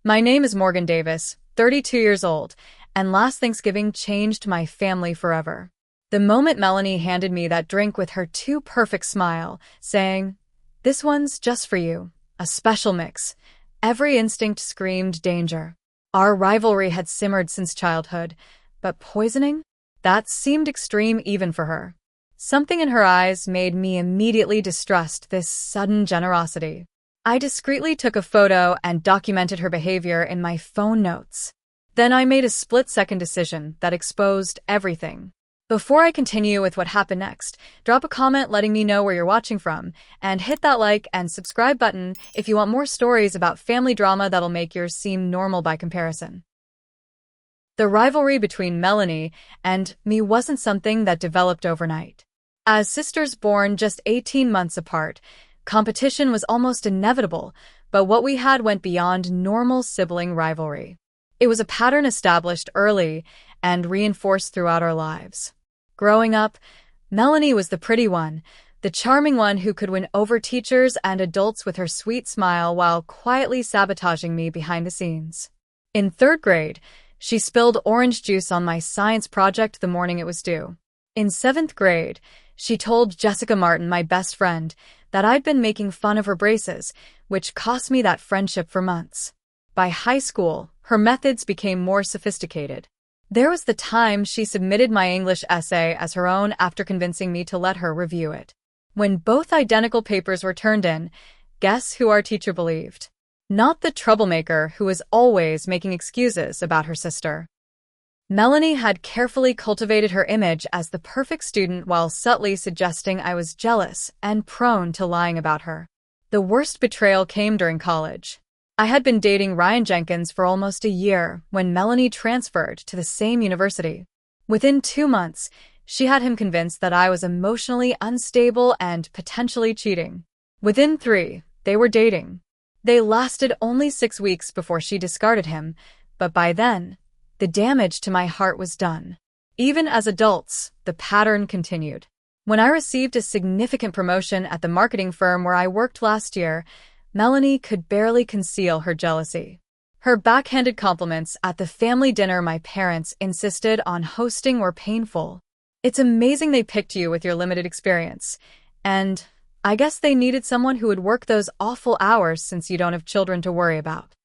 My name is Morgan Davis, 32 years old, and last Thanksgiving changed my family forever. The moment Melanie handed me that drink with her too perfect smile, saying, "This one's just for you, a special mix," every instinct screamed danger. Our rivalry had simmered since childhood, but poisoning? That seemed extreme even for her. Something in her eyes made me immediately distrust this sudden generosity. I discreetly took a photo and documented her behavior in my phone notes. Then I made a split-second decision that exposed everything. Before I continue with what happened next, drop a comment letting me know where you're watching from, and hit that like and subscribe button if you want more stories about family drama that'll make yours seem normal by comparison. The rivalry between Melanie and me wasn't something that developed overnight. As sisters born just 18 months apart, competition was almost inevitable, but what we had went beyond normal sibling rivalry. It was a pattern established early and reinforced throughout our lives. Growing up, Melanie was the pretty one, the charming one who could win over teachers and adults with her sweet smile while quietly sabotaging me behind the scenes. In third grade, she spilled orange juice on my science project the morning it was due. In seventh grade, she told Jessica Martin, my best friend, that I'd been making fun of her braces, which cost me that friendship for months. By high school, her methods became more sophisticated. There was the time she submitted my English essay as her own after convincing me to let her review it. When both identical papers were turned in, guess who our teacher believed? Not the troublemaker who was always making excuses about her sister. Melanie had carefully cultivated her image as the perfect student while subtly suggesting I was jealous and prone to lying about her. The worst betrayal came during college. I had been dating Ryan Jenkins for almost a year when Melanie transferred to the same university. Within 2 months, she had him convinced that I was emotionally unstable and potentially cheating. Within 3, they were dating. They lasted only 6 weeks before she discarded him, but by then, the damage to my heart was done. Even as adults, the pattern continued. When I received a significant promotion at the marketing firm where I worked last year, Melanie could barely conceal her jealousy. Her backhanded compliments at the family dinner my parents insisted on hosting were painful. It's amazing they picked you with your limited experience. And I guess they needed someone who would work those awful hours since you don't have children to worry about.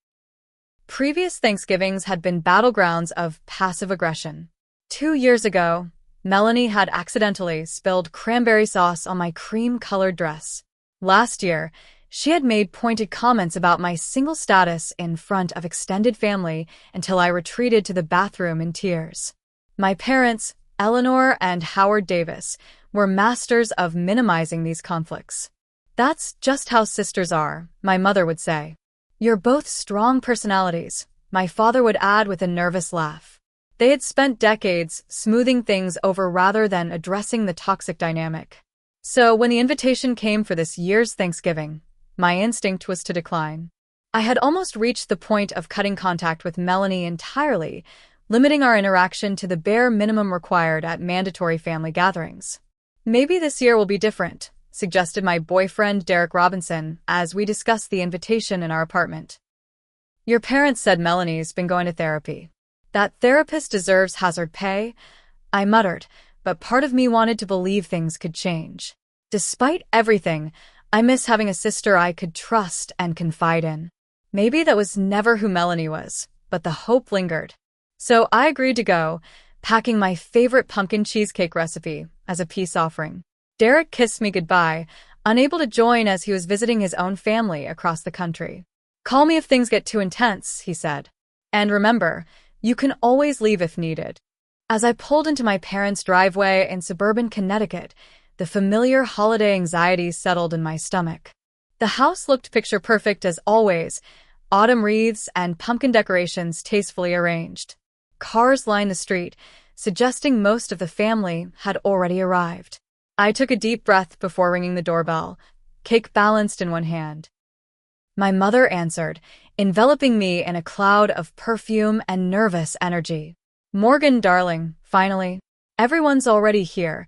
Previous Thanksgivings had been battlegrounds of passive aggression. 2 years ago, Melanie had accidentally spilled cranberry sauce on my cream-colored dress. Last year, she had made pointed comments about my single status in front of extended family until I retreated to the bathroom in tears. My parents, Eleanor and Howard Davis, were masters of minimizing these conflicts. "That's just how sisters are," my mother would say. "You're both strong personalities," my father would add with a nervous laugh. They had spent decades smoothing things over rather than addressing the toxic dynamic. So when the invitation came for this year's Thanksgiving, my instinct was to decline. I had almost reached the point of cutting contact with Melanie entirely, limiting our interaction to the bare minimum required at mandatory family gatherings. "Maybe this year will be different," suggested my boyfriend Derek Robinson as we discussed the invitation in our apartment. "Your parents said Melanie's been going to therapy. That therapist deserves hazard pay," I muttered, but part of me wanted to believe things could change. Despite everything, I miss having a sister I could trust and confide in. Maybe that was never who Melanie was, but the hope lingered. So I agreed to go, packing my favorite pumpkin cheesecake recipe as a peace offering. Derek kissed me goodbye, unable to join as he was visiting his own family across the country. "Call me if things get too intense," he said. "And remember, you can always leave if needed." As I pulled into my parents' driveway in suburban Connecticut, the familiar holiday anxiety settled in my stomach. The house looked picture-perfect as always, autumn wreaths and pumpkin decorations tastefully arranged. Cars lined the street, suggesting most of the family had already arrived. I took a deep breath before ringing the doorbell, cake balanced in one hand. My mother answered, enveloping me in a cloud of perfume and nervous energy. "Morgan, darling, finally. Everyone's already here.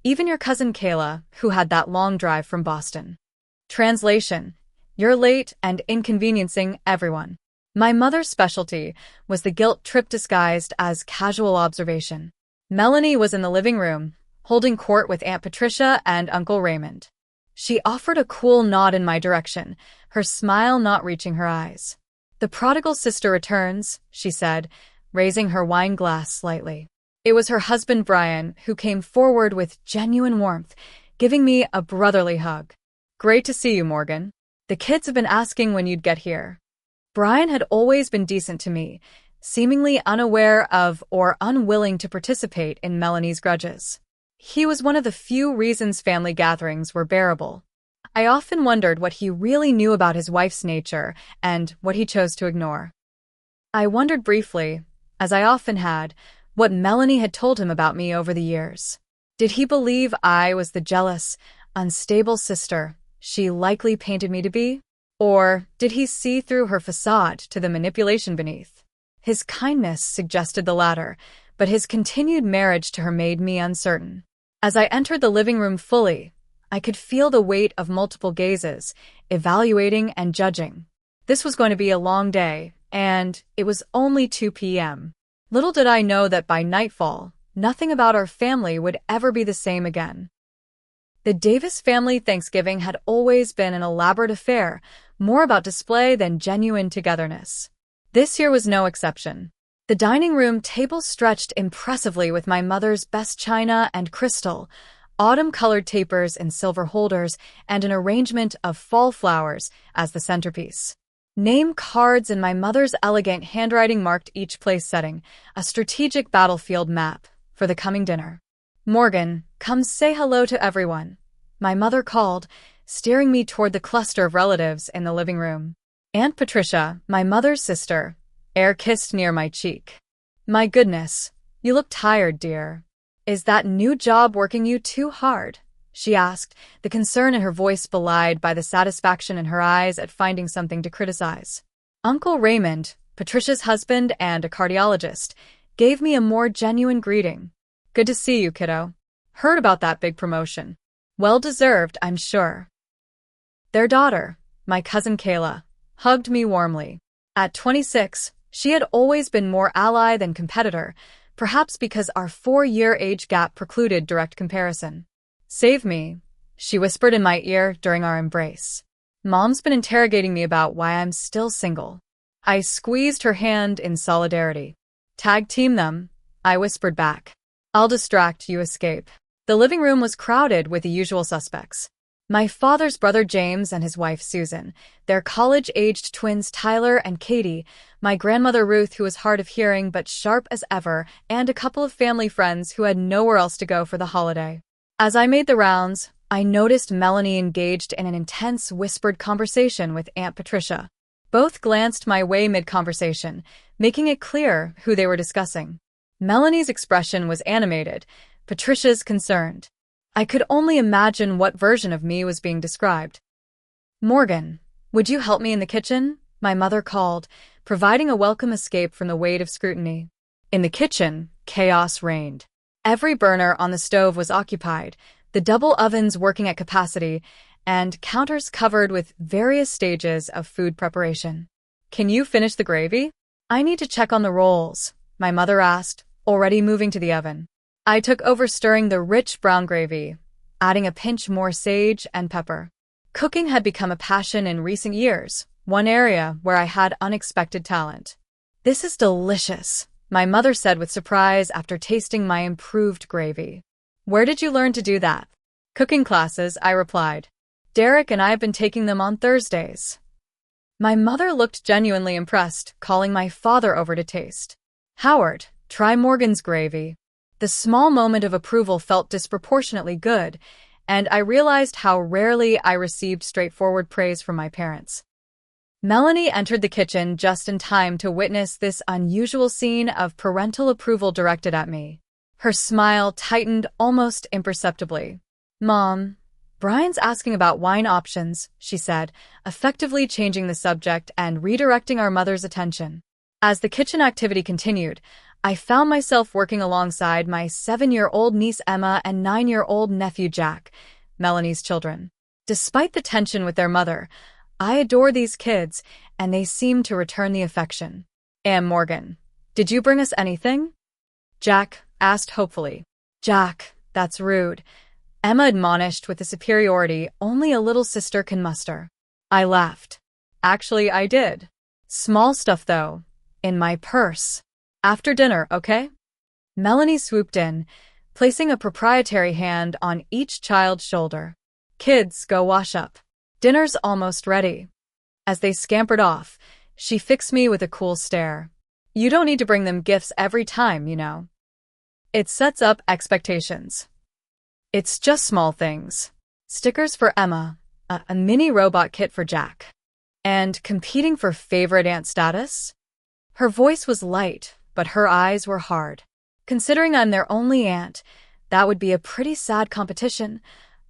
Even your cousin Kayla, who had that long drive from Boston." Translation: You're late and inconveniencing everyone. My mother's specialty was the guilt trip disguised as casual observation. Melanie was in the living room, holding court with Aunt Patricia and Uncle Raymond. She offered a cool nod in my direction, her smile not reaching her eyes. "The prodigal sister returns," she said, raising her wine glass slightly. It was her husband Brian who came forward with genuine warmth, giving me a brotherly hug. "Great to see you, Morgan. The kids have been asking when you'd get here." Brian had always been decent to me, seemingly unaware of or unwilling to participate in Melanie's grudges. He was one of the few reasons family gatherings were bearable. I often wondered what he really knew about his wife's nature and what he chose to ignore. I wondered briefly, as I often had, what Melanie had told him about me over the years. Did he believe I was the jealous, unstable sister she likely painted me to be? Or did he see through her facade to the manipulation beneath? His kindness suggested the latter, but his continued marriage to her made me uncertain. As I entered the living room fully, I could feel the weight of multiple gazes, evaluating and judging. This was going to be a long day, and it was only 2 p.m. Little did I know that by nightfall, nothing about our family would ever be the same again. The Davis family Thanksgiving had always been an elaborate affair, more about display than genuine togetherness. This year was no exception. The dining room table stretched impressively with my mother's best china and crystal, autumn-colored tapers in silver holders, and an arrangement of fall flowers as the centerpiece. Name cards in my mother's elegant handwriting marked each place setting, a strategic battlefield map for the coming dinner. "Morgan, come say hello to everyone," my mother called, steering me toward the cluster of relatives in the living room. Aunt Patricia, my mother's sister, air-kissed near my cheek. "My goodness, you look tired, dear. Is that new job working you too hard?" she asked, the concern in her voice belied by the satisfaction in her eyes at finding something to criticize. Uncle Raymond, Patricia's husband and a cardiologist, gave me a more genuine greeting. "Good to see you, kiddo. Heard about that big promotion. Well-deserved, I'm sure." Their daughter, my cousin Kayla, hugged me warmly. At 26, she had always been more ally than competitor, perhaps because our 4-year age gap precluded direct comparison. "Save me," she whispered in my ear during our embrace. "Mom's been interrogating me about why I'm still single." I squeezed her hand in solidarity. "Tag team them," I whispered back. "I'll distract, you escape." The living room was crowded with the usual suspects. My father's brother James and his wife Susan, their college-aged twins Tyler and Katie, my grandmother Ruth, who was hard of hearing but sharp as ever, and a couple of family friends who had nowhere else to go for the holiday. As I made the rounds, I noticed Melanie engaged in an intense whispered conversation with Aunt Patricia. Both glanced my way mid-conversation, making it clear who they were discussing. Melanie's expression was animated, Patricia's concerned. I could only imagine what version of me was being described. "Morgan, would you help me in the kitchen?" my mother called, providing a welcome escape from the weight of scrutiny. In the kitchen, chaos reigned. Every burner on the stove was occupied, the double ovens working at capacity, and counters covered with various stages of food preparation. "Can you finish the gravy?" "I need to check on the rolls," my mother asked, already moving to the oven. I took over stirring the rich brown gravy, adding a pinch more sage and pepper. Cooking had become a passion in recent years, one area where I had unexpected talent. "This is delicious," my mother said with surprise after tasting my improved gravy. "Where did you learn to do that?" "Cooking classes," I replied. "Derek and I have been taking them on Thursdays." My mother looked genuinely impressed, calling my father over to taste. "Howard, try Morgan's gravy." The small moment of approval felt disproportionately good, and I realized how rarely I received straightforward praise from my parents. Melanie entered the kitchen just in time to witness this unusual scene of parental approval directed at me. Her smile tightened almost imperceptibly. "Mom, Brian's asking about wine options," she said, effectively changing the subject and redirecting our mother's attention. As the kitchen activity continued, I found myself working alongside my 7-year-old niece Emma and 9-year-old nephew Jack, Melanie's children. Despite the tension with their mother, I adore these kids, and they seem to return the affection. Morgan, did you bring us anything? Jack asked hopefully. Jack, that's rude. Emma admonished with the superiority only a little sister can muster. I laughed. Actually, I did. Small stuff, though. In my purse. After dinner, okay? Melanie swooped in, placing a proprietary hand on each child's shoulder. Kids, go wash up. Dinner's almost ready. As they scampered off, she fixed me with a cool stare. You don't need to bring them gifts every time, you know. It sets up expectations. It's just small things. Stickers for Emma, a mini robot kit for Jack. And competing for favorite aunt status? Her voice was light, but her eyes were hard. Considering I'm their only aunt, that would be a pretty sad competition,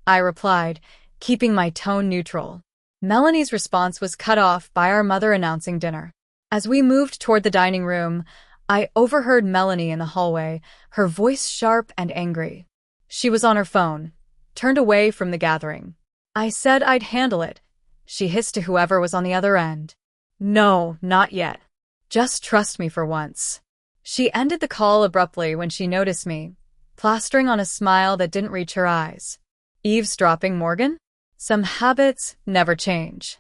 I replied, keeping my tone neutral. Melanie's response was cut off by our mother announcing dinner. As we moved toward the dining room, I overheard Melanie in the hallway, her voice sharp and angry. She was on her phone, turned away from the gathering. I said I'd handle it. She hissed to whoever was on the other end. No, not yet. Just trust me for once. She ended the call abruptly when she noticed me, plastering on a smile that didn't reach her eyes. Eavesdropping, Morgan? Some habits never change.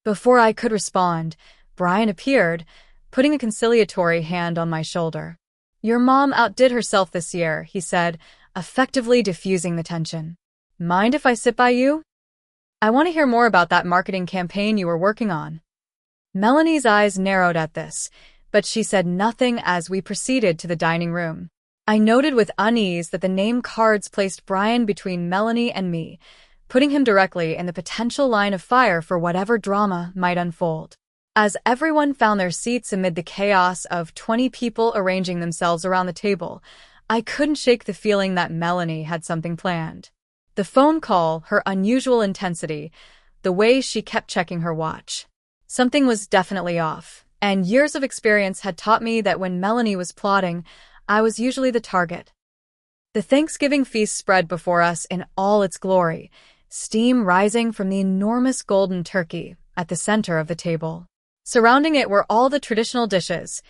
Before I could respond, Brian appeared, putting a conciliatory hand on my shoulder. Your mom outdid herself this year, he said, effectively diffusing the tension. Mind if I sit by you? I want to hear more about that marketing campaign you were working on. Melanie's eyes narrowed at this, but she said nothing as we proceeded to the dining room. I noted with unease that the name cards placed Brian between Melanie and me, putting him directly in the potential line of fire for whatever drama might unfold. As everyone found their seats amid the chaos of 20 people arranging themselves around the table, I couldn't shake the feeling that Melanie had something planned. The phone call, her unusual intensity, the way she kept checking her watch. Something was definitely off, and years of experience had taught me that when Melanie was plotting, I was usually the target. The Thanksgiving feast spread before us in all its glory, steam rising from the enormous golden turkey at the center of the table. Surrounding it were all the traditional dishes,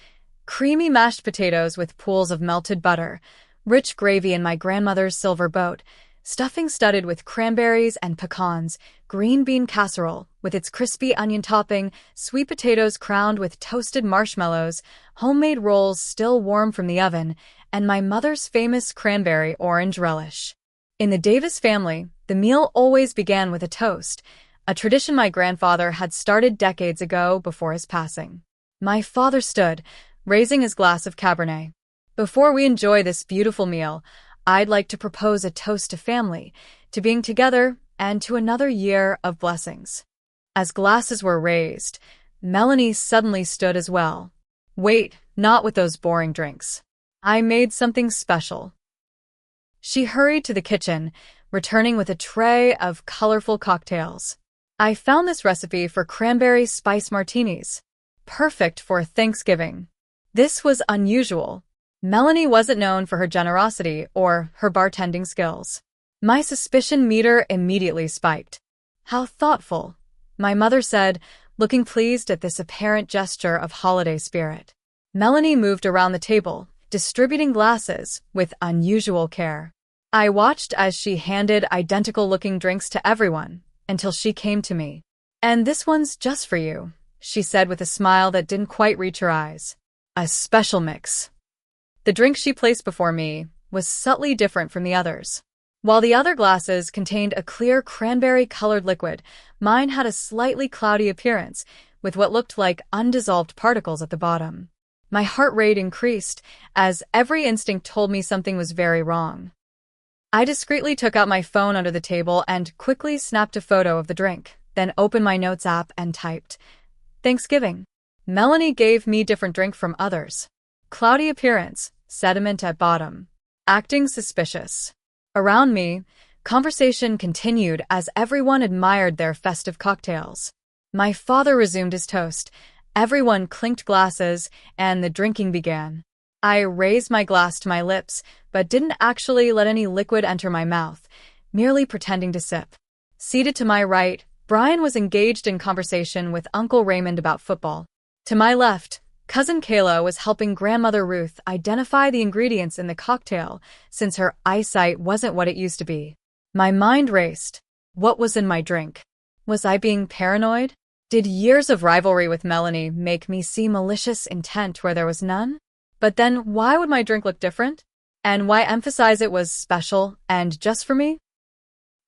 creamy mashed potatoes with pools of melted butter, rich gravy in my grandmother's silver boat, stuffing studded with cranberries and pecans, green bean casserole with its crispy onion topping, sweet potatoes crowned with toasted marshmallows, homemade rolls still warm from the oven, and my mother's famous cranberry orange relish. In the Davis family, the meal always began with a toast, a tradition my grandfather had started decades ago before his passing. My father stood, raising his glass of Cabernet. Before we enjoy this beautiful meal, I'd like to propose a toast to family, to being together, and to another year of blessings. As glasses were raised, Melanie suddenly stood as well. Wait, not with those boring drinks. I made something special. She hurried to the kitchen, returning with a tray of colorful cocktails. I found this recipe for cranberry spice martinis. Perfect for Thanksgiving. This was unusual. Melanie wasn't known for her generosity or her bartending skills. My suspicion meter immediately spiked. How thoughtful, my mother said, looking pleased at this apparent gesture of holiday spirit. Melanie moved around the table, distributing glasses with unusual care. I watched as she handed identical-looking drinks to everyone, until she came to me. And this one's just for you, she said with a smile that didn't quite reach her eyes. A special mix. The drink she placed before me was subtly different from the others. While the other glasses contained a clear cranberry-colored liquid, mine had a slightly cloudy appearance, with what looked like undissolved particles at the bottom. My heart rate increased, as every instinct told me something was very wrong. I discreetly took out my phone under the table and quickly snapped a photo of the drink, then opened my notes app and typed, Thanksgiving. Melanie gave me different drink from others. Cloudy appearance, sediment at bottom. Acting suspicious. Around me, conversation continued as everyone admired their festive cocktails. My father resumed his toast, everyone clinked glasses, and the drinking began. I raised my glass to my lips, but didn't actually let any liquid enter my mouth, merely pretending to sip. Seated to my right, Brian was engaged in conversation with Uncle Raymond about football. To my left, Cousin Kayla was helping Grandmother Ruth identify the ingredients in the cocktail since her eyesight wasn't what it used to be. My mind raced. What was in my drink? Was I being paranoid? Did years of rivalry with Melanie make me see malicious intent where there was none? But then why would my drink look different? And why emphasize it was special and just for me?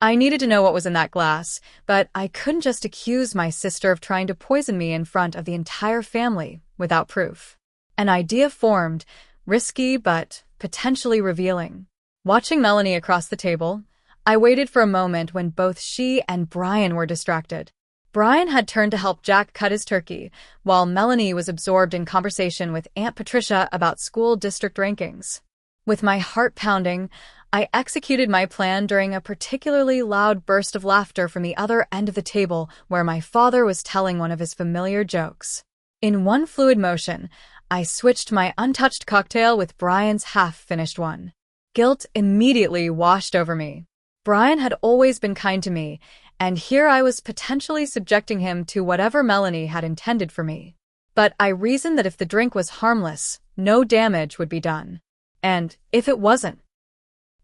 I needed to know what was in that glass, but I couldn't just accuse my sister of trying to poison me in front of the entire family without proof. An idea formed, risky but potentially revealing. Watching Melanie across the table, I waited for a moment when both she and Brian were distracted. Brian had turned to help Jack cut his turkey, while Melanie was absorbed in conversation with Aunt Patricia about school district rankings. With my heart pounding, I executed my plan during a particularly loud burst of laughter from the other end of the table where my father was telling one of his familiar jokes. In one fluid motion, I switched my untouched cocktail with Brian's half-finished one. Guilt immediately washed over me. Brian had always been kind to me, and here I was potentially subjecting him to whatever Melanie had intended for me. But I reasoned that if the drink was harmless, no damage would be done. And if it wasn't?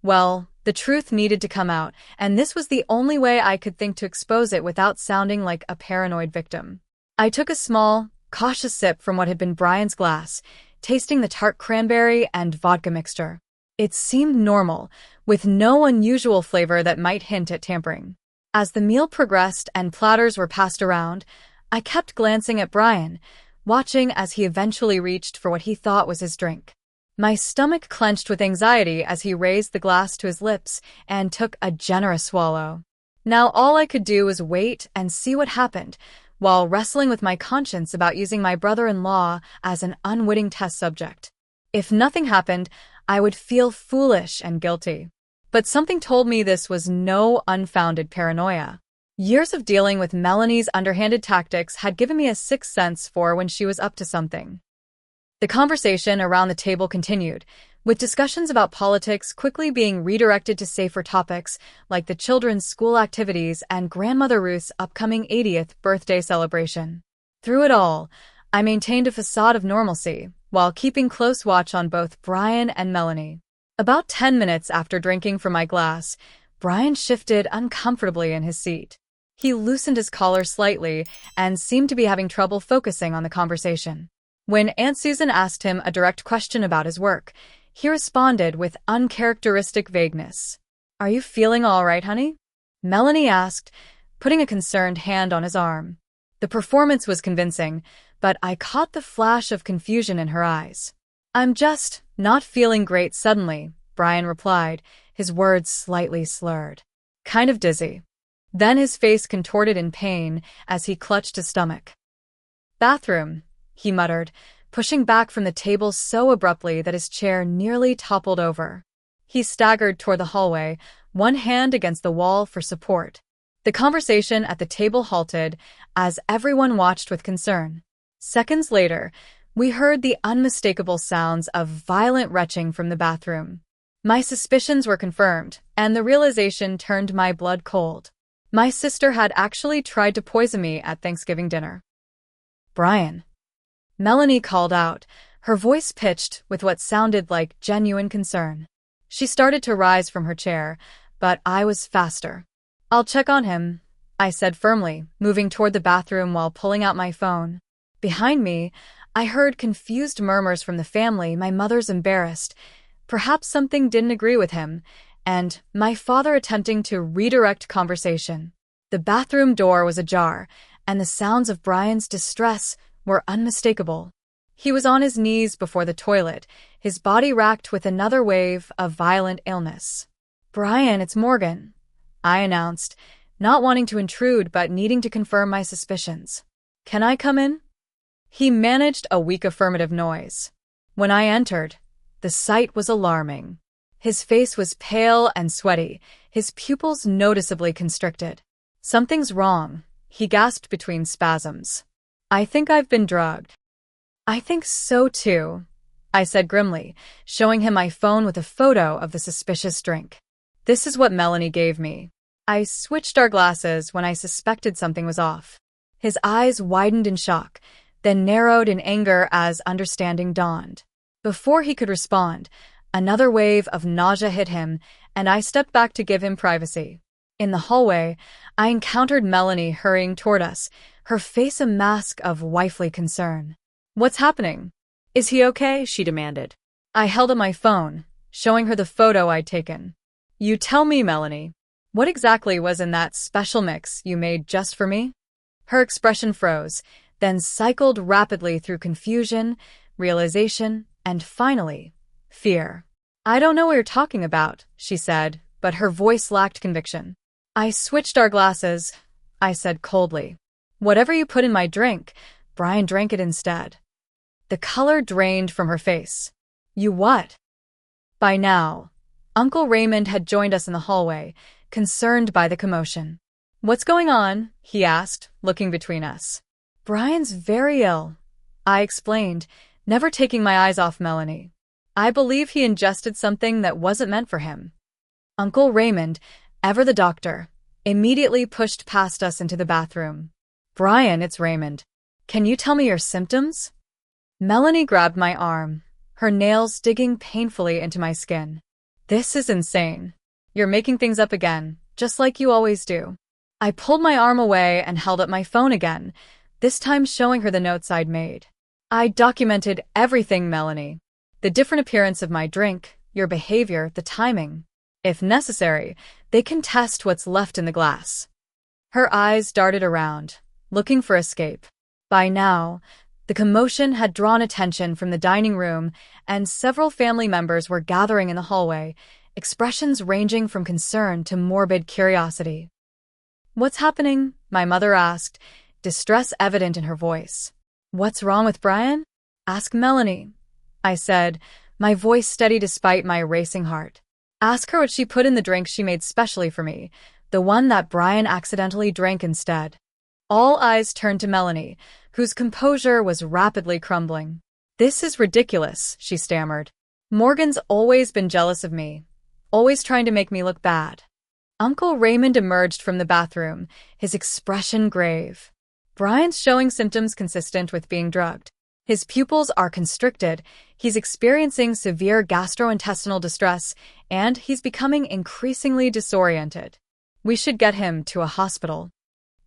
Well, the truth needed to come out, and this was the only way I could think to expose it without sounding like a paranoid victim. I took a small, cautious sip from what had been Brian's glass, tasting the tart cranberry and vodka mixture. It seemed normal, with no unusual flavor that might hint at tampering. As the meal progressed and platters were passed around, I kept glancing at Brian, watching as he eventually reached for what he thought was his drink. My stomach clenched with anxiety as he raised the glass to his lips and took a generous swallow. Now all I could do was wait and see what happened, while wrestling with my conscience about using my brother-in-law as an unwitting test subject. If nothing happened, I would feel foolish and guilty. But something told me this was no unfounded paranoia. Years of dealing with Melanie's underhanded tactics had given me a sixth sense for when she was up to something. The conversation around the table continued, with discussions about politics quickly being redirected to safer topics like the children's school activities and Grandmother Ruth's upcoming 80th birthday celebration. Through it all, I maintained a facade of normalcy, while keeping close watch on both Brian and Melanie. About 10 minutes after drinking from my glass, Brian shifted uncomfortably in his seat. He loosened his collar slightly and seemed to be having trouble focusing on the conversation. When Aunt Susan asked him a direct question about his work, he responded with uncharacteristic vagueness. "Are you feeling all right, honey?" Melanie asked, putting a concerned hand on his arm. The performance was convincing, but I caught the flash of confusion in her eyes. "I'm just not feeling great suddenly," Brian replied, his words slightly slurred. "Kind of dizzy." Then his face contorted in pain as he clutched his stomach. "Bathroom," he muttered, pushing back from the table so abruptly that his chair nearly toppled over. He staggered toward the hallway, one hand against the wall for support. The conversation at the table halted as everyone watched with concern. Seconds later, we heard the unmistakable sounds of violent retching from the bathroom. My suspicions were confirmed, and the realization turned my blood cold. My sister had actually tried to poison me at Thanksgiving dinner. "Brian," Melanie called out, her voice pitched with what sounded like genuine concern. She started to rise from her chair, but I was faster. "I'll check on him," I said firmly, moving toward the bathroom while pulling out my phone. Behind me, I heard confused murmurs from the family. My mother's embarrassed. Perhaps something didn't agree with him, and my father attempting to redirect conversation. The bathroom door was ajar, and the sounds of Brian's distress were unmistakable. He was on his knees before the toilet, his body racked with another wave of violent illness. "Brian, it's Morgan," I announced, not wanting to intrude but needing to confirm my suspicions. "Can I come in?" He managed a weak affirmative noise. When I entered, the sight was alarming. His face was pale and sweaty, his pupils noticeably constricted. "Something's wrong," he gasped between spasms. "I think I've been drugged." "I think so too," I said grimly, showing him my phone with a photo of the suspicious drink. "This is what Melanie gave me." I switched our glasses when I suspected something was off. His eyes widened in shock, then narrowed in anger as understanding dawned. Before he could respond, another wave of nausea hit him, and I stepped back to give him privacy. In the hallway, I encountered Melanie hurrying toward us, her face a mask of wifely concern. "What's happening? Is he okay?" she demanded. I held up my phone, showing her the photo I'd taken. "You tell me, Melanie. What exactly was in that special mix you made just for me?" Her expression froze, then cycled rapidly through confusion, realization, and finally, fear. "I don't know what you're talking about," she said, but her voice lacked conviction. "I switched our glasses," I said coldly. "Whatever you put in my drink, Brian drank it instead." The color drained from her face. "You what?" By now, Uncle Raymond had joined us in the hallway, concerned by the commotion. "What's going on?" he asked, looking between us. "Brian's very ill," I explained, never taking my eyes off Melanie. "I believe he ingested something that wasn't meant for him." Uncle Raymond, ever the doctor, immediately pushed past us into the bathroom. "Brian, it's Raymond. Can you tell me your symptoms?" Melanie grabbed my arm, her nails digging painfully into my skin. "This is insane. You're making things up again, just like you always do." I pulled my arm away and held up my phone again, this time showing her the notes I'd made. "I documented everything, Melanie. The different appearance of my drink, your behavior, the timing. If necessary, they can test what's left in the glass." Her eyes darted around, looking for escape. By now, the commotion had drawn attention from the dining room, and several family members were gathering in the hallway, expressions ranging from concern to morbid curiosity. "What's happening?" my mother asked, distress evident in her voice. "What's wrong with Brian?" "Ask Melanie," I said, my voice steady despite my racing heart. "Ask her what she put in the drink she made specially for me, the one that Brian accidentally drank instead." All eyes turned to Melanie, whose composure was rapidly crumbling. "This is ridiculous," she stammered. "Morgan's always been jealous of me, always trying to make me look bad." Uncle Raymond emerged from the bathroom, his expression grave. "Brian's showing symptoms consistent with being drugged. His pupils are constricted, he's experiencing severe gastrointestinal distress, and he's becoming increasingly disoriented. We should get him to a hospital."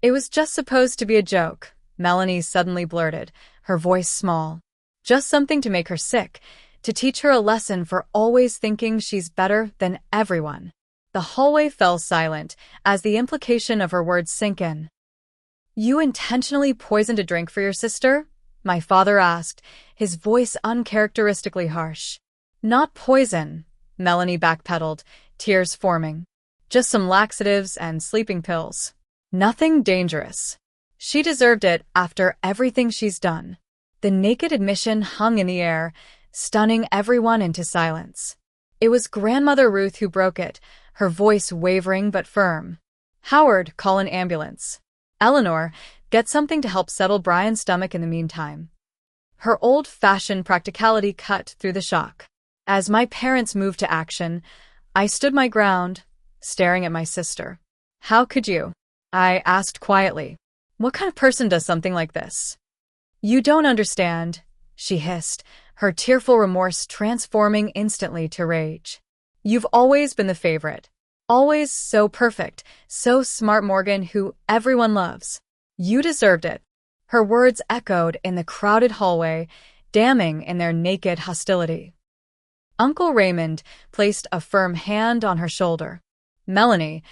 "It was just supposed to be a joke," Melanie suddenly blurted, her voice small. "Just something to make her sick, to teach her a lesson for always thinking she's better than everyone." The hallway fell silent as the implication of her words sank in. "You intentionally poisoned a drink for your sister?" my father asked, his voice uncharacteristically harsh. "Not poison," Melanie backpedaled, tears forming. "Just some laxatives and sleeping pills. Nothing dangerous. She deserved it after everything she's done." The naked admission hung in the air, stunning everyone into silence. It was Grandmother Ruth who broke it, her voice wavering but firm. "Howard, call an ambulance. Eleanor, get something to help settle Brian's stomach in the meantime." Her old-fashioned practicality cut through the shock. As my parents moved to action, I stood my ground, staring at my sister. "How could you?" I asked quietly. "What kind of person does something like this?" "You don't understand," she hissed, her tearful remorse transforming instantly to rage. "You've always been the favorite. Always so perfect, so smart, Morgan, who everyone loves. You deserved it." Her words echoed in the crowded hallway, damning in their naked hostility. Uncle Raymond placed a firm hand on her shoulder. "Melanie,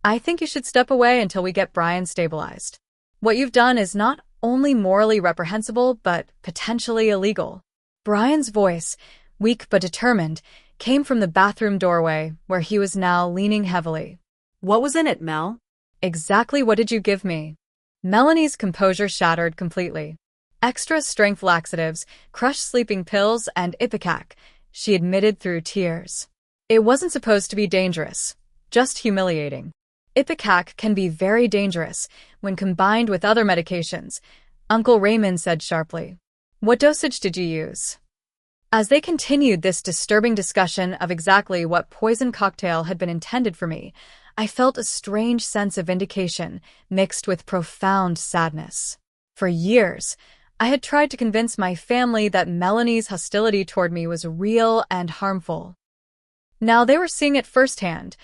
I think you should step away until we get Brian stabilized. What you've done is not only morally reprehensible, but potentially illegal." Brian's voice, weak but determined, came from the bathroom doorway, where he was now leaning heavily. "What was in it, Mel?" "Exactly what did you give me?" Melanie's composure shattered completely. "Extra-strength laxatives, crushed sleeping pills, and ipecac," she admitted through tears. "It wasn't supposed to be dangerous, just humiliating." "Ipecac can be very dangerous when combined with other medications," Uncle Raymond said sharply. "What dosage did you use?" As they continued this disturbing discussion of exactly what poison cocktail had been intended for me, I felt a strange sense of vindication mixed with profound sadness. For years, I had tried to convince my family that Melanie's hostility toward me was real and harmful. Now they were seeing it firsthand,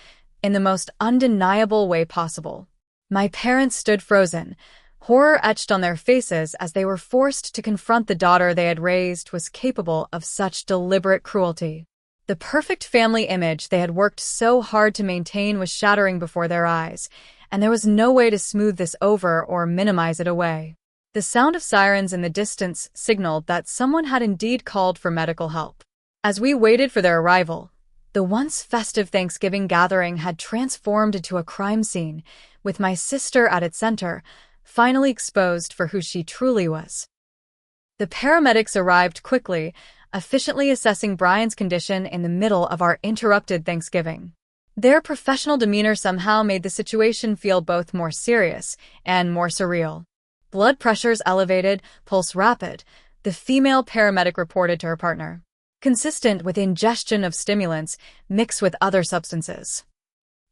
in the most undeniable way possible. My parents stood frozen, horror etched on their faces as they were forced to confront the daughter they had raised was capable of such deliberate cruelty. The perfect family image they had worked so hard to maintain was shattering before their eyes, and there was no way to smooth this over or minimize it away. The sound of sirens in the distance signaled that someone had indeed called for medical help. As we waited for their arrival, the once festive Thanksgiving gathering had transformed into a crime scene, with my sister at its center, finally exposed for who she truly was. The paramedics arrived quickly, efficiently assessing Brian's condition in the middle of our interrupted Thanksgiving. Their professional demeanor somehow made the situation feel both more serious and more surreal. Blood pressures elevated, pulse rapid, the female paramedic reported to her partner, consistent with ingestion of stimulants mixed with other substances.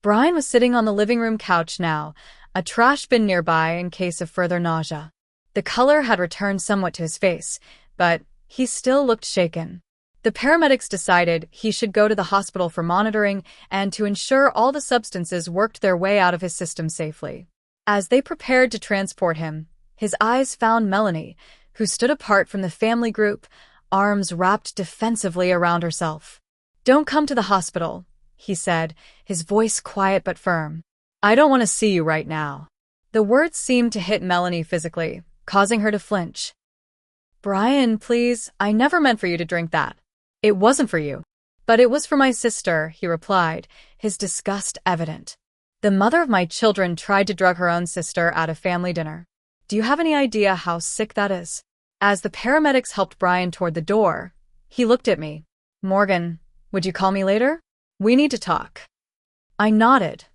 Brian was sitting on the living room couch now, a trash bin nearby in case of further nausea. The color had returned somewhat to his face, but he still looked shaken. The paramedics decided he should go to the hospital for monitoring and to ensure all the substances worked their way out of his system safely. As they prepared to transport him, his eyes found Melanie, who stood apart from the family group, arms wrapped defensively around herself. "Don't come to the hospital," he said, his voice quiet but firm. "I don't want to see you right now." The words seemed to hit Melanie physically, causing her to flinch. "Brian, please, I never meant for you to drink that. It wasn't for you." "But it was for my sister," he replied, his disgust evident. "The mother of my children tried to drug her own sister at a family dinner. Do you have any idea how sick that is?" As the paramedics helped Brian toward the door, he looked at me. "Morgan, would you call me later? We need to talk." I nodded,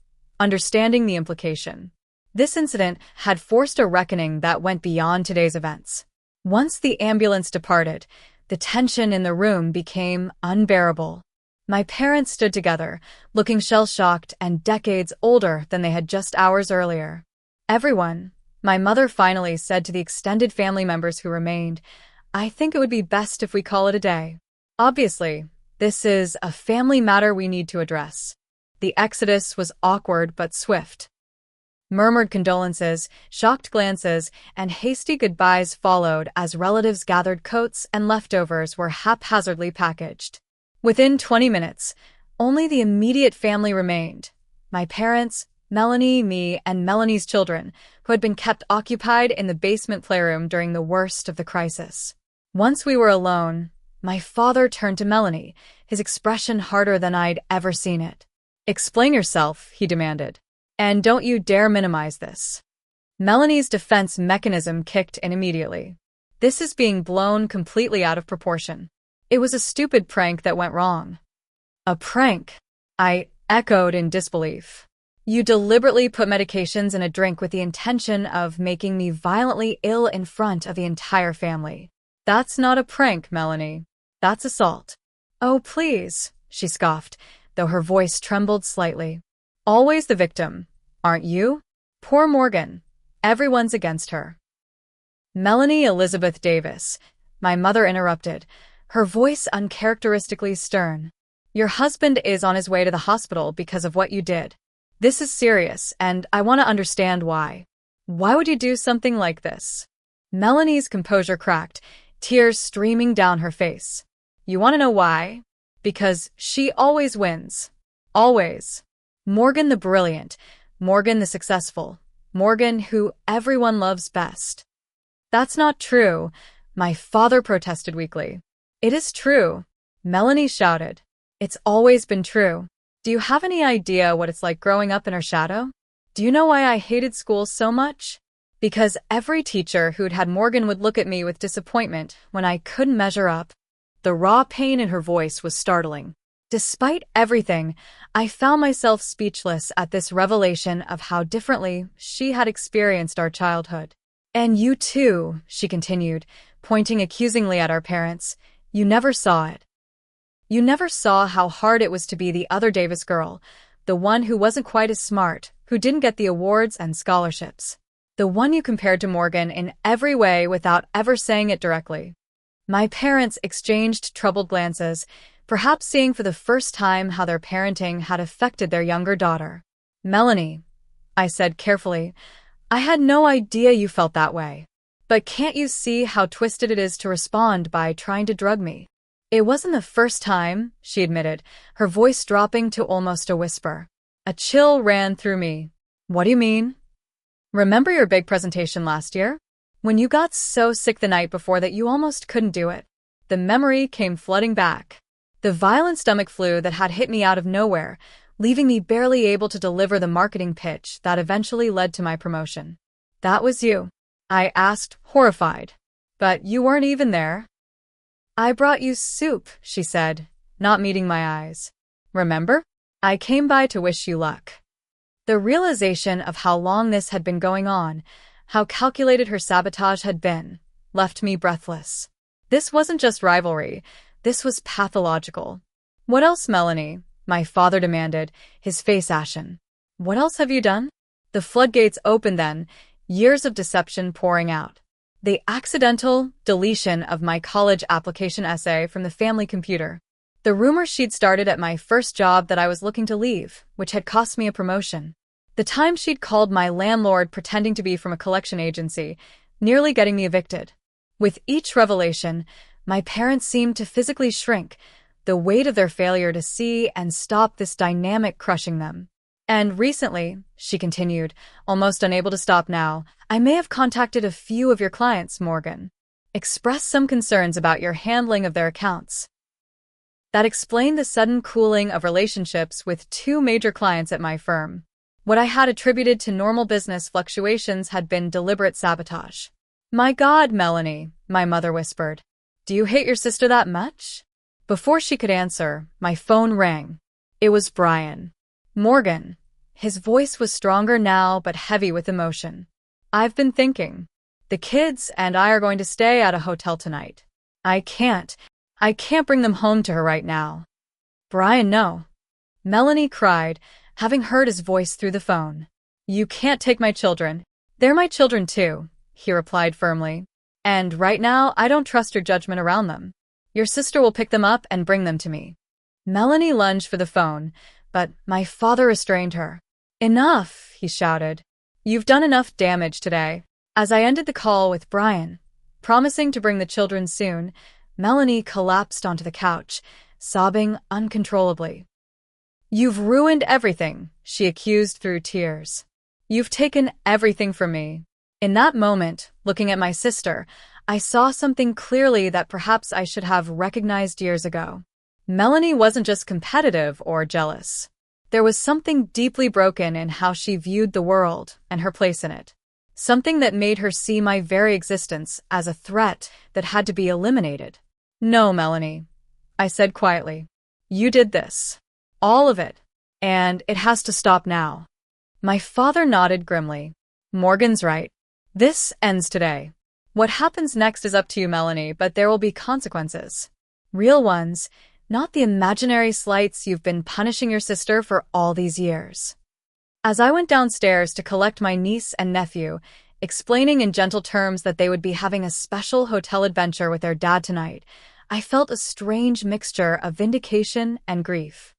understanding the implication. This incident had forced a reckoning that went beyond today's events. Once the ambulance departed, the tension in the room became unbearable. My parents stood together, looking shell-shocked and decades older than they had just hours earlier. "Everyone," my mother finally said to the extended family members who remained, "I think it would be best if we call it a day. Obviously, this is a family matter we need to address." The exodus was awkward but swift. Murmured condolences, shocked glances, and hasty goodbyes followed as relatives gathered coats and leftovers were haphazardly packaged. Within 20 minutes, only the immediate family remained. My parents, Melanie, me, and Melanie's children, who had been kept occupied in the basement playroom during the worst of the crisis. Once we were alone, my father turned to Melanie, his expression harder than I'd ever seen it. "Explain yourself," he demanded. "And don't you dare minimize this." Melanie's defense mechanism kicked in immediately. "This is being blown completely out of proportion. It was a stupid prank that went wrong." "A prank?" I echoed in disbelief. "You deliberately put medications in a drink with the intention of making me violently ill in front of the entire family. That's not a prank, Melanie. That's assault." "Oh, please," she scoffed, though her voice trembled slightly. "Always the victim, aren't you? Poor Morgan. Everyone's against her." "Melanie Elizabeth Davis," my mother interrupted, her voice uncharacteristically stern. "Your husband is on his way to the hospital because of what you did. This is serious, and I want to understand why. Why would you do something like this?" Melanie's composure cracked, tears streaming down her face. "You want to know why? Because she always wins. Always. Morgan the brilliant, Morgan the successful, Morgan who everyone loves best." "That's not true," my father protested weakly. "It is true," Melanie shouted. "It's always been true. Do you have any idea what it's like growing up in her shadow? Do you know why I hated school so much? Because every teacher who'd had Morgan would look at me with disappointment when I couldn't measure up." The raw pain in her voice was startling. Despite everything, I found myself speechless at this revelation of how differently she had experienced our childhood. "And you too," she continued, pointing accusingly at our parents. "You never saw it. You never saw how hard it was to be the other Davis girl, the one who wasn't quite as smart, who didn't get the awards and scholarships. The one you compared to Morgan in every way without ever saying it directly. My parents exchanged troubled glances, perhaps seeing for the first time how their parenting had affected their younger daughter. "Melanie," I said carefully, "I had no idea you felt that way. But can't you see how twisted it is to respond by trying to drug me?" "It wasn't the first time," she admitted, her voice dropping to almost a whisper. A chill ran through me. "What do you mean?" "Remember your big presentation last year? When you got so sick the night before that you almost couldn't do it?" The memory came flooding back. The violent stomach flu that had hit me out of nowhere, leaving me barely able to deliver the marketing pitch that eventually led to my promotion. "That was you?" I asked, horrified. "But you weren't even there." "I brought you soup," she said, not meeting my eyes. "Remember? I came by to wish you luck." The realization of how long this had been going on, how calculated her sabotage had been, left me breathless. This wasn't just rivalry, this was pathological. "What else, Melanie?" my father demanded, his face ashen. "What else have you done?" The floodgates opened then, years of deception pouring out. The accidental deletion of my college application essay from the family computer. The rumor she'd started at my first job that I was looking to leave, which had cost me a promotion. The time she'd called my landlord pretending to be from a collection agency, nearly getting me evicted. With each revelation, my parents seemed to physically shrink, the weight of their failure to see and stop this dynamic crushing them. "And recently," she continued, almost unable to stop now, "I may have contacted a few of your clients, Morgan. Expressed some concerns about your handling of their accounts." That explained the sudden cooling of relationships with two major clients at my firm. What I had attributed to normal business fluctuations had been deliberate sabotage. "My God, Melanie," my mother whispered. "Do you hate your sister that much?" Before she could answer, my phone rang. It was Brian. "Morgan." His voice was stronger now but heavy with emotion. "I've been thinking. The kids and I are going to stay at a hotel tonight. I can't bring them home to her right now." "Brian, no." Melanie cried, having heard his voice through the phone. "You can't take my children. They're my children too," he replied firmly. "And right now, I don't trust your judgment around them. Your sister will pick them up and bring them to me." Melanie lunged for the phone, but my father restrained her. "Enough," he shouted. "You've done enough damage today." As I ended the call with Brian, promising to bring the children soon, Melanie collapsed onto the couch, sobbing uncontrollably. "You've ruined everything," she accused through tears. "You've taken everything from me." In that moment, looking at my sister, I saw something clearly that perhaps I should have recognized years ago. Melanie wasn't just competitive or jealous. There was something deeply broken in how she viewed the world and her place in it. Something that made her see my very existence as a threat that had to be eliminated. "No, Melanie," I said quietly. "You did this. All of it. And it has to stop now." My father nodded grimly. "Morgan's right. This ends today. What happens next is up to you, Melanie, but there will be consequences. Real ones, not the imaginary slights you've been punishing your sister for all these years." As I went downstairs to collect my niece and nephew, explaining in gentle terms that they would be having a special hotel adventure with their dad tonight, I felt a strange mixture of vindication and grief.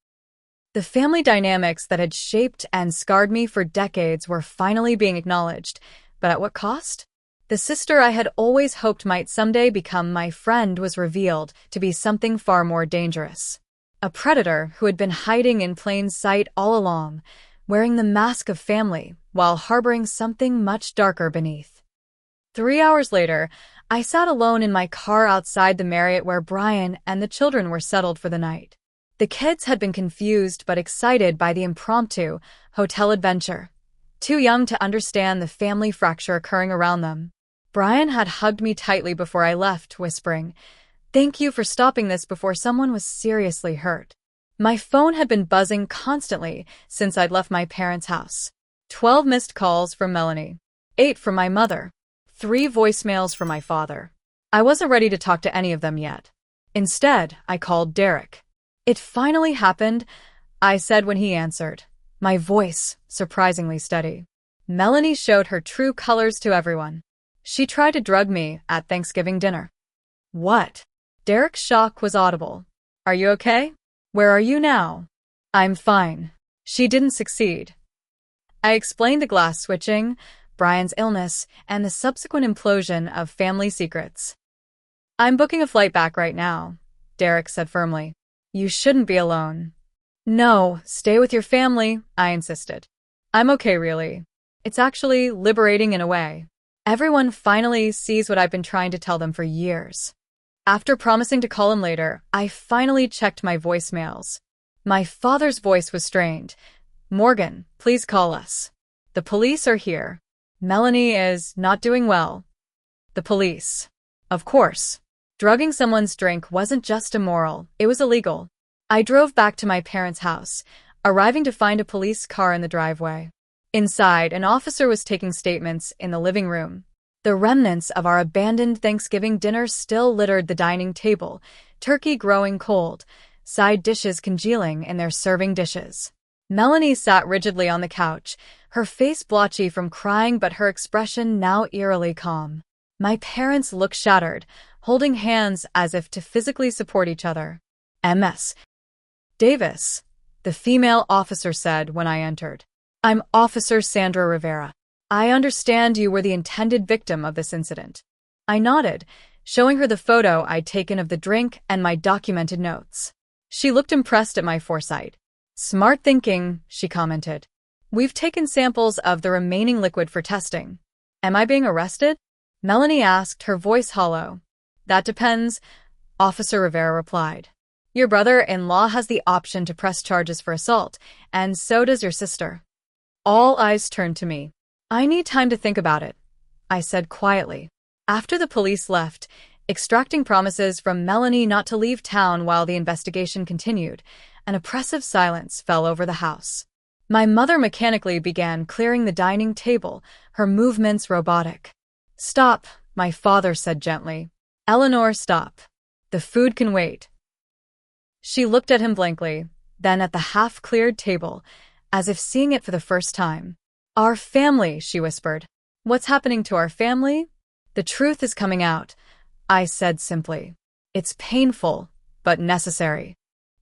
The family dynamics that had shaped and scarred me for decades were finally being acknowledged, but at what cost? The sister I had always hoped might someday become my friend was revealed to be something far more dangerous. A predator who had been hiding in plain sight all along, wearing the mask of family while harboring something much darker beneath. 3 hours later, I sat alone in my car outside the Marriott where Brian and the children were settled for the night. The kids had been confused but excited by the impromptu hotel adventure, too young to understand the family fracture occurring around them. Brian had hugged me tightly before I left, whispering, "Thank you for stopping this before someone was seriously hurt." My phone had been buzzing constantly since I'd left my parents' house. 12 missed calls from Melanie, 8 from my mother, 3 voicemails from my father. I wasn't ready to talk to any of them yet. Instead, I called Derek. "It finally happened," I said when he answered. my voice surprisingly steady. Melanie showed her true colors to everyone. She tried to drug me at Thanksgiving dinner. What? Derek's shock was audible. Are you okay? Where are you now? I'm fine. She didn't succeed. I explained the glass switching, Brian's illness, and the subsequent implosion of family secrets. I'm booking a flight back right now, Derek said firmly. You shouldn't be alone. No, stay with your family, I insisted. I'm okay, really. It's actually liberating in a way. Everyone finally sees what I've been trying to tell them for years. After promising to call him later, I finally checked my voicemails. My father's voice was strained. Morgan, please call us. The police are here. Melanie is not doing well. The police. Of course. Drugging someone's drink wasn't just immoral, it was illegal. I drove back to my parents' house, arriving to find a police car in the driveway. Inside, an officer was taking statements in the living room. The remnants of our abandoned Thanksgiving dinner still littered the dining table, turkey growing cold, side dishes congealing in their serving dishes. Melanie sat rigidly on the couch, her face blotchy from crying but her expression now eerily calm. My parents looked shattered, holding hands as if to physically support each other. Ms. Davis, the female officer said when I entered. I'm Officer Sandra Rivera. I understand you were the intended victim of this incident. I nodded, showing her the photo I'd taken of the drink and my documented notes. She looked impressed at my foresight. Smart thinking, she commented. We've taken samples of the remaining liquid for testing. Am I being arrested? Melanie asked, her voice hollow. That depends, Officer Rivera replied. Your brother-in-law has the option to press charges for assault, and so does your sister. All eyes turned to me. I need time to think about it, I said quietly. After the police left, extracting promises from Melanie not to leave town while the investigation continued, an oppressive silence fell over the house. My mother mechanically began clearing the dining table, her movements robotic. Stop, my father said gently. Eleanor, stop. The food can wait. She looked at him blankly, then at the half-cleared table, as if seeing it for the first time. Our family, she whispered. What's happening to our family? The truth is coming out, I said simply. It's painful, but necessary.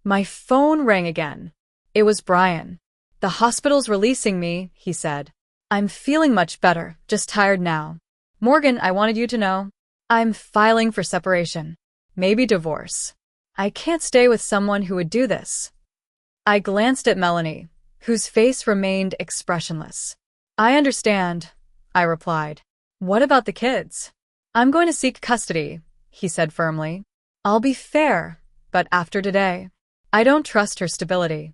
My phone rang again. It was Brian. The hospital's releasing me, he said. I'm feeling much better, just tired now. Morgan, I wanted you to know. I'm filing for separation. Maybe divorce. I can't stay with someone who would do this. I glanced at Melanie, whose face remained expressionless. I understand, I replied. What about the kids? I'm going to seek custody, he said firmly. I'll be fair, but after today, I don't trust her stability.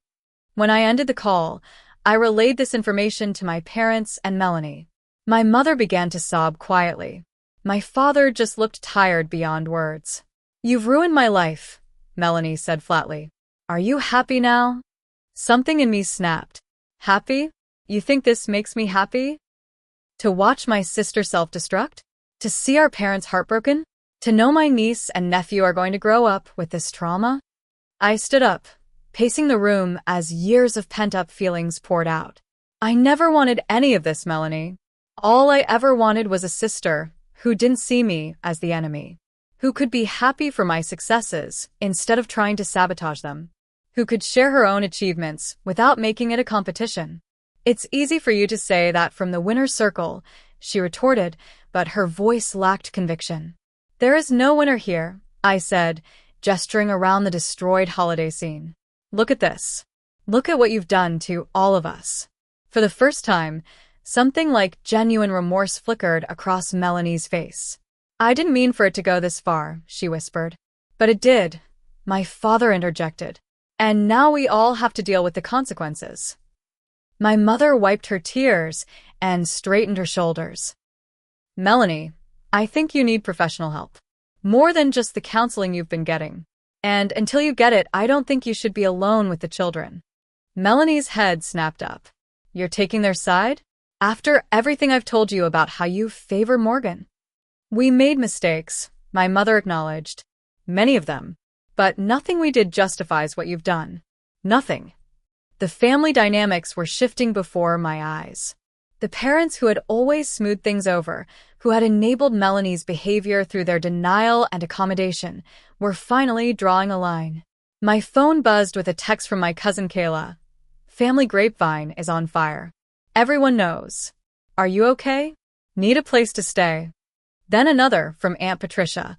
When I ended the call, I relayed this information to my parents and Melanie. My mother began to sob quietly. My father just looked tired beyond words. You've ruined my life, Melanie said flatly. Are you happy now? Something in me snapped. Happy? You think this makes me happy? To watch my sister self-destruct? To see our parents heartbroken? To know my niece and nephew are going to grow up with this trauma? I stood up, pacing the room as years of pent-up feelings poured out. I never wanted any of this, Melanie. All I ever wanted was a sister who didn't see me as the enemy, who could be happy for my successes instead of trying to sabotage them, who could share her own achievements without making it a competition. It's easy for you to say that from the winner's circle, she retorted, but her voice lacked conviction. There is no winner here, I said, gesturing around the destroyed holiday scene. Look at this. Look at what you've done to all of us. For the first time, something like genuine remorse flickered across Melanie's face. I didn't mean for it to go this far, she whispered. But it did. My father interjected. And now we all have to deal with the consequences. My mother wiped her tears and straightened her shoulders. Melanie, I think you need professional help. More than just the counseling you've been getting. And until you get it, I don't think you should be alone with the children. Melanie's head snapped up. You're taking their side? After everything I've told you about how you favor Morgan. We made mistakes, my mother acknowledged. Many of them. But nothing we did justifies what you've done. Nothing. The family dynamics were shifting before my eyes. The parents who had always smoothed things over, who had enabled Melanie's behavior through their denial and accommodation, were finally drawing a line. My phone buzzed with a text from my cousin Kayla. Family grapevine is on fire. Everyone knows. Are you okay? Need a place to stay? Then another from Aunt Patricia.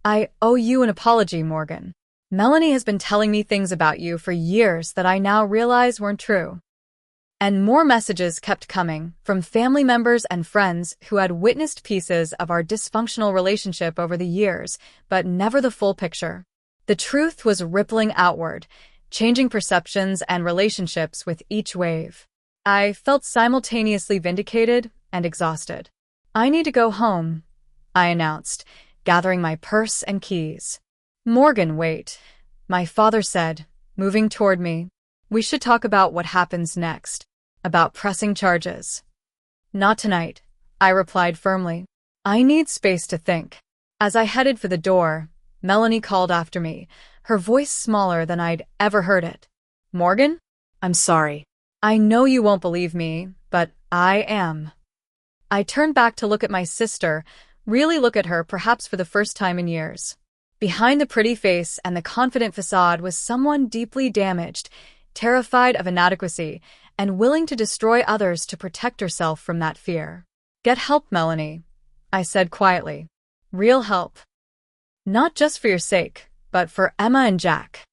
I owe you an apology, Morgan. Melanie has been telling me things about you for years that I now realize weren't true. And more messages kept coming from family members and friends who had witnessed pieces of our dysfunctional relationship over the years, but never the full picture. The truth was rippling outward, changing perceptions and relationships with each wave. I felt simultaneously vindicated and exhausted. I need to go home, I announced, gathering my purse and keys. Morgan, wait, my father said, moving toward me. We should talk about what happens next, about pressing charges. Not tonight, I replied firmly. I need space to think. As I headed for the door, Melanie called after me, her voice smaller than I'd ever heard it. Morgan? I'm sorry. I know you won't believe me, but I am. I turned back to look at my sister, really look at her perhaps for the first time in years. Behind the pretty face and the confident facade was someone deeply damaged, terrified of inadequacy, and willing to destroy others to protect herself from that fear. Get help, Melanie, I said quietly. Real help. Not just for your sake, but for Emma and Jack.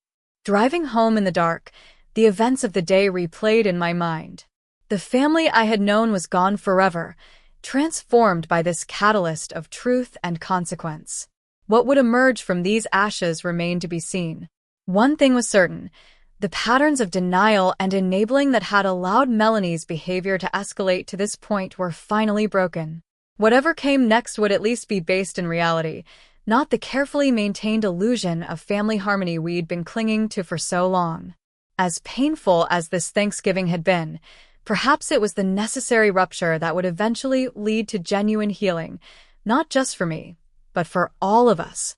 Driving home in the dark, the events of the day replayed in my mind. The family I had known was gone forever, transformed by this catalyst of truth and consequence. What would emerge from these ashes remained to be seen. One thing was certain. The patterns of denial and enabling that had allowed Melanie's behavior to escalate to this point were finally broken. Whatever came next would at least be based in reality, not the carefully maintained illusion of family harmony we'd been clinging to for so long. As painful as this Thanksgiving had been, perhaps it was the necessary rupture that would eventually lead to genuine healing, not just for me, but for all of us.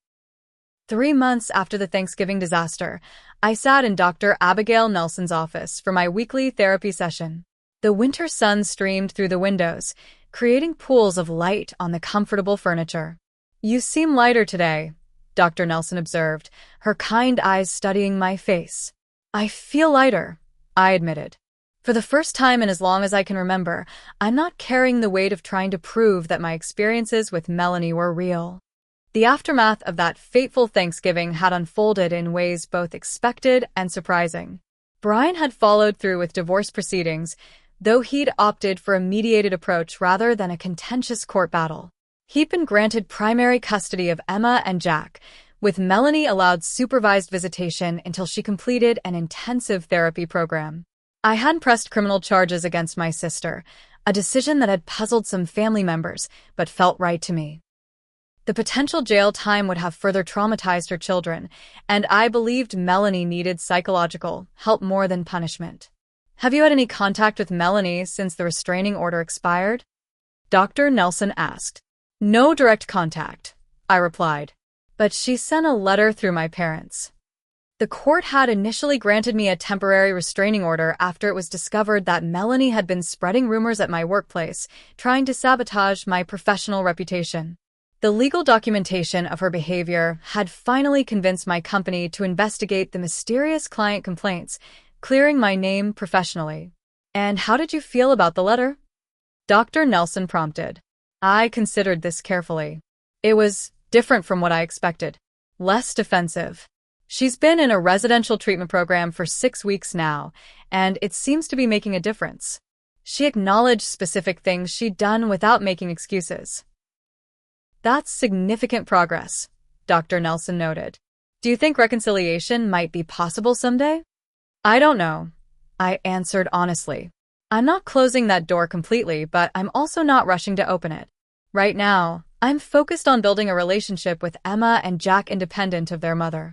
3 months after the Thanksgiving disaster, I sat in Dr. Abigail Nelson's office for my weekly therapy session. The winter sun streamed through the windows, creating pools of light on the comfortable furniture. You seem lighter today, Dr. Nelson observed, her kind eyes studying my face. I feel lighter, I admitted. For the first time in as long as I can remember, I'm not carrying the weight of trying to prove that my experiences with Melanie were real. The aftermath of that fateful Thanksgiving had unfolded in ways both expected and surprising. Brian had followed through with divorce proceedings, though he'd opted for a mediated approach rather than a contentious court battle. He'd been granted primary custody of Emma and Jack, with Melanie allowed supervised visitation until she completed an intensive therapy program. I hadn't pressed criminal charges against my sister, a decision that had puzzled some family members, but felt right to me. The potential jail time would have further traumatized her children, and I believed Melanie needed psychological help more than punishment. Have you had any contact with Melanie since the restraining order expired? Dr. Nelson asked. No direct contact, I replied, but she sent a letter through my parents. The court had initially granted me a temporary restraining order after it was discovered that Melanie had been spreading rumors at my workplace, trying to sabotage my professional reputation. The legal documentation of her behavior had finally convinced my company to investigate the mysterious client complaints, clearing my name professionally. And how did you feel about the letter? Dr. Nelson prompted. I considered this carefully. It was different from what I expected. Less defensive. She's been in a residential treatment program for 6 weeks now, and it seems to be making a difference. She acknowledged specific things she'd done without making excuses. That's significant progress, Dr. Nelson noted. Do you think reconciliation might be possible someday? I don't know, I answered honestly. I'm not closing that door completely, but I'm also not rushing to open it. Right now, I'm focused on building a relationship with Emma and Jack independent of their mother.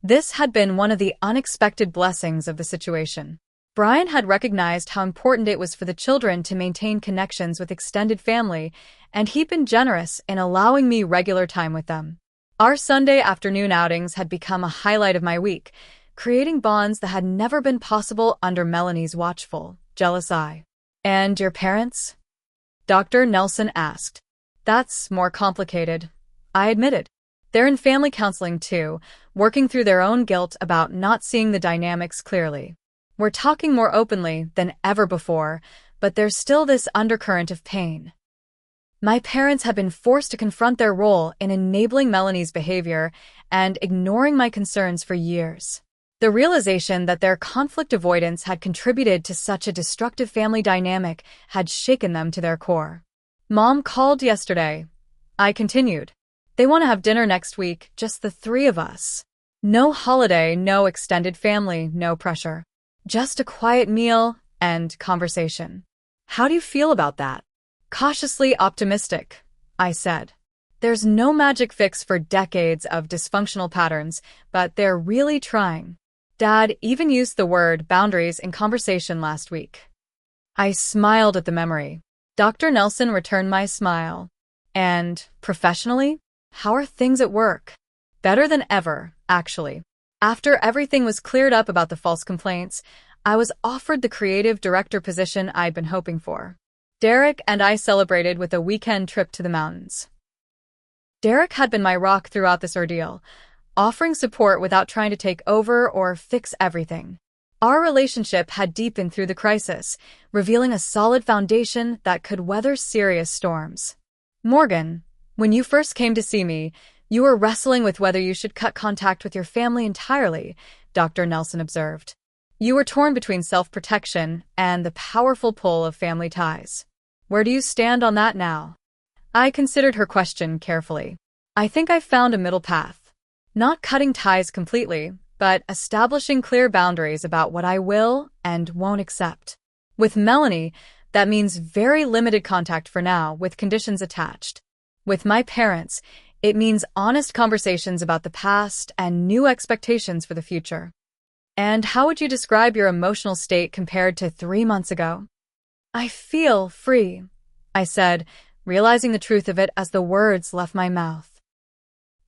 This had been one of the unexpected blessings of the situation. Brian had recognized how important it was for the children to maintain connections with extended family, and he'd been generous in allowing me regular time with them. Our Sunday afternoon outings had become a highlight of my week, creating bonds that had never been possible under Melanie's watchful, jealous eye. "And your parents?" Dr. Nelson asked. "That's more complicated," I admitted. "They're in family counseling too, working through their own guilt about not seeing the dynamics clearly. We're talking more openly than ever before, but there's still this undercurrent of pain. My parents have been forced to confront their role in enabling Melanie's behavior and ignoring my concerns for years. The realization that their conflict avoidance had contributed to such a destructive family dynamic had shaken them to their core. Mom called yesterday," I continued. "They want to have dinner next week, just the three of us. No holiday, no extended family, no pressure. Just a quiet meal and conversation." "How do you feel about that?" "Cautiously optimistic," I said. "There's no magic fix for decades of dysfunctional patterns, but they're really trying. Dad even used the word boundaries in conversation last week." I smiled at the memory. Dr. Nelson returned my smile. "And professionally, how are things at work?" "Better than ever, actually. After everything was cleared up about the false complaints, I was offered the creative director position I'd been hoping for. Derek and I celebrated with a weekend trip to the mountains. Derek had been my rock throughout this ordeal, offering support without trying to take over or fix everything. Our relationship had deepened through the crisis, revealing a solid foundation that could weather serious storms. "Morgan, when you first came to see me, you were wrestling with whether you should cut contact with your family entirely," Dr. Nelson observed. "You were torn between self-protection and the powerful pull of family ties. Where do you stand on that now?" I considered her question carefully. "I think I've found a middle path. Not cutting ties completely, but establishing clear boundaries about what I will and won't accept. With Melanie, that means very limited contact for now, with conditions attached. With my parents, it means honest conversations about the past and new expectations for the future." "And how would you describe your emotional state compared to 3 months ago?" "I feel free," I said, realizing the truth of it as the words left my mouth.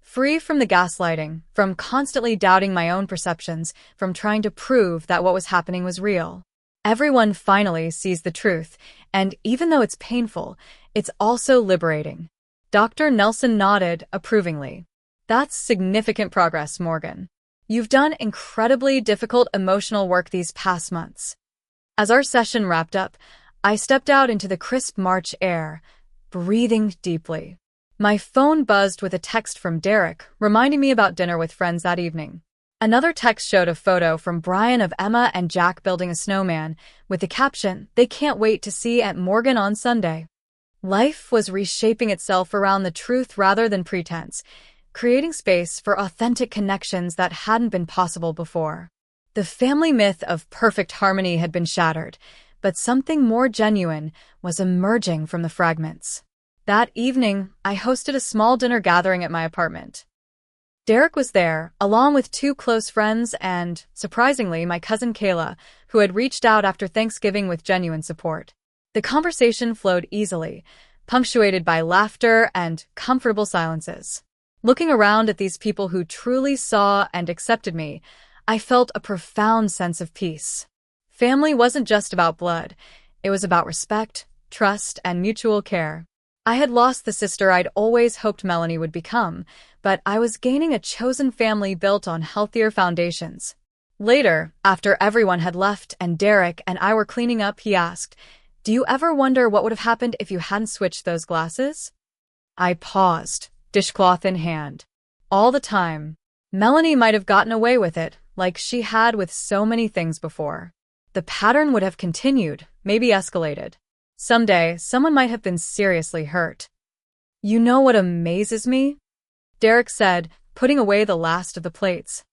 Free from the gaslighting, from constantly doubting my own perceptions, from trying to prove that what was happening was real. Everyone finally sees the truth, and even though it's painful, it's also liberating. Dr. Nelson nodded approvingly. "That's significant progress, Morgan. You've done incredibly difficult emotional work these past months." As our session wrapped up, I stepped out into the crisp March air, breathing deeply. My phone buzzed with a text from Derek, reminding me about dinner with friends that evening. Another text showed a photo from Brian of Emma and Jack building a snowman, with the caption, "They can't wait to see Aunt Morgan on Sunday." Life was reshaping itself around the truth rather than pretense, creating space for authentic connections that hadn't been possible before. The family myth of perfect harmony had been shattered, but something more genuine was emerging from the fragments. That evening, I hosted a small dinner gathering at my apartment. Derek was there, along with 2 close friends and, surprisingly, my cousin Kayla, who had reached out after Thanksgiving with genuine support. The conversation flowed easily, punctuated by laughter and comfortable silences. Looking around at these people who truly saw and accepted me, I felt a profound sense of peace. Family wasn't just about blood. It was about respect, trust, and mutual care. I had lost the sister I'd always hoped Melanie would become, but I was gaining a chosen family built on healthier foundations. Later, after everyone had left and Derek and I were cleaning up, he asked, "Do you ever wonder what would have happened if you hadn't switched those glasses?" I paused, dishcloth in hand. All the time. Melanie might have gotten away with it, like she had with so many things before. The pattern would have continued, maybe escalated. Someday, someone might have been seriously hurt. "You know what amazes me?" Derek said, putting away the last of the plates.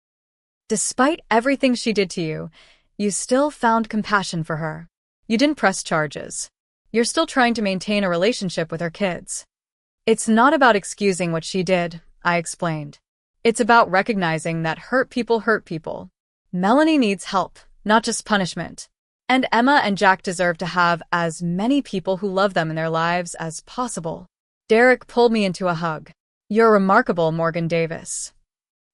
"Despite everything she did to you, you still found compassion for her. You didn't press charges. You're still trying to maintain a relationship with her kids." "It's not about excusing what she did," I explained. "It's about recognizing that hurt people hurt people. Melanie needs help, not just punishment. And Emma and Jack deserve to have as many people who love them in their lives as possible." Derek pulled me into a hug. "You're remarkable, Morgan Davis."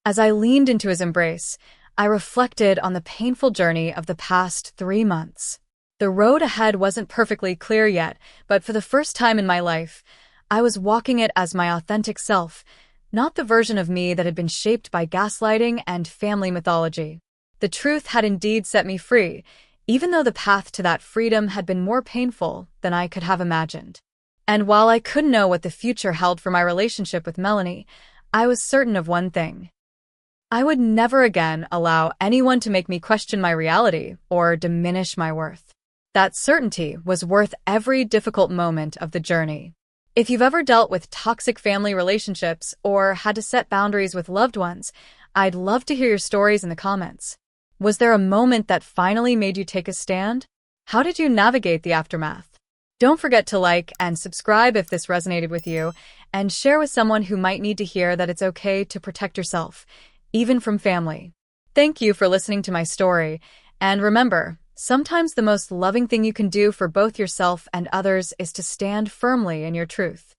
As I leaned into his embrace, I reflected on the painful journey of the past 3 months. The road ahead wasn't perfectly clear yet, but for the first time in my life, I was walking it as my authentic self, not the version of me that had been shaped by gaslighting and family mythology. The truth had indeed set me free, even though the path to that freedom had been more painful than I could have imagined. And while I couldn't know what the future held for my relationship with Melanie, I was certain of one thing. I would never again allow anyone to make me question my reality or diminish my worth. That certainty was worth every difficult moment of the journey. If you've ever dealt with toxic family relationships or had to set boundaries with loved ones, I'd love to hear your stories in the comments. Was there a moment that finally made you take a stand? How did you navigate the aftermath? Don't forget to like and subscribe if this resonated with you, and share with someone who might need to hear that it's okay to protect yourself, even from family. Thank you for listening to my story, and remember, sometimes the most loving thing you can do for both yourself and others is to stand firmly in your truth.